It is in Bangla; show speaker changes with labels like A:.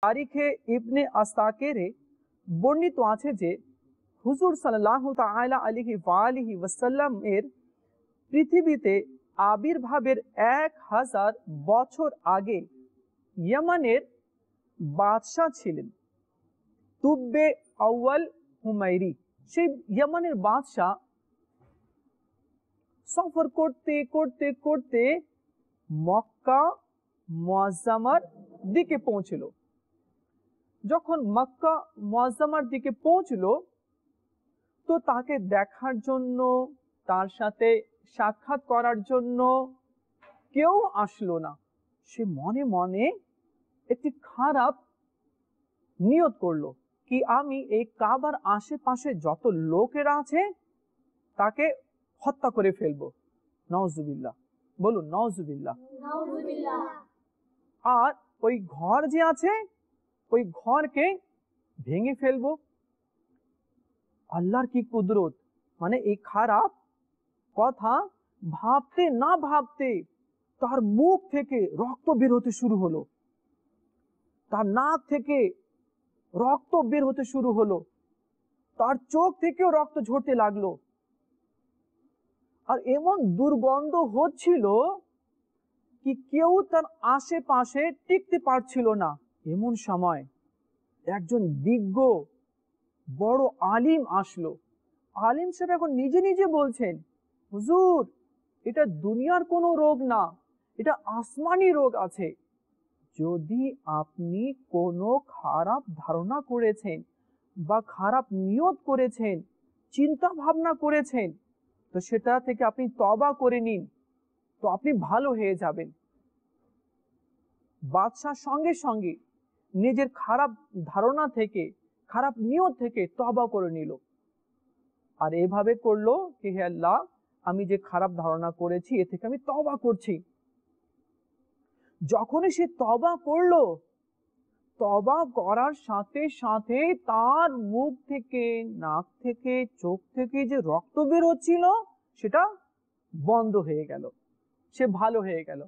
A: তারিখে ইবনে আসাকিরে বর্ণিত আছে যে হুজুর সাল্লাল্লাহু তাআলা আলাইহি ওয়া আলিহি ওয়াসাল্লাম এর পৃথিবীতে আবির্ভাবের 1000 বছর আগে ইয়ামানের বাদশাহ ছিলেন তুব্বে আউয়াল হুমায়রি। সেই ইয়ামানের বাদশাহ সফর করতে করতে করতে মক্কা মুআজ্জামার দিকে পৌঁছল। যখন মক্কা মুআজ্জামার দিকে পৌঁছলো তো তাকে দেখার জন্য, তার সাথে সাক্ষাৎ করার জন্য কেউ আসলো না। সে মনে মনে একটি খারাপ নিয়ত করলো কি আমি এই কাবার আশেপাশে যত লোকেরা আছে তাকে হত্যা করে ফেলবো। নাউজুবিল্লাহ, বলুন নাউজুবিল্লাহ। আর ওই ঘর যে আছে ওই ঘরকে ভেঙে ফেলবো। আল্লাহর কি কুদরত, মানে এই খারাপ কথা ভাবতে না ভাবতে তার মুখ থেকে রক্ত বের হতে শুরু হলো, তার নাক থেকে রক্ত বের হতে শুরু হলো, তার চোখ থেকেও রক্ত ঝরতে লাগলো। আর এমন দুর্গন্ধ হচ্ছিল কি কেউ তার আশেপাশে টিকতে পারছিল না। এমন সময় একজন বিজ্ঞ বড় আলিম আসলো। আলিম সাহেব এখন নিজে নিজে বলছেন, হুজুর এটা দুনিয়ার কোনো রোগ না, এটা আসমানি রোগ আছে। যদি আপনি কোনো খারাপ ধারণা করেছেন বা খারাপ নিয়ত করেছেন, চিন্তা ভাবনা করেছেন, তো সেটা থেকে আপনি তওবা করে নিন, তো আপনি ভালো হয়ে যাবেন। বাদশাহ সঙ্গে সঙ্গে নিজের খারাপ ধারণা থেকে, খারাপ নিয়ত থেকে তওবা করে নিল। আর এভাবে করলো কি হে আল্লাহ, আমি যে খারাপ ধারণা করেছি এ থেকে আমি তওবা করছি। যখনই সে তওবা করলো, তওবা করার সাথে সাথে তার মুখ থেকে, নাক থেকে, চোখ থেকে যে রক্ত বের হচ্ছিল সেটা বন্ধ হয়ে গেল, সে ভালো হয়ে গেল।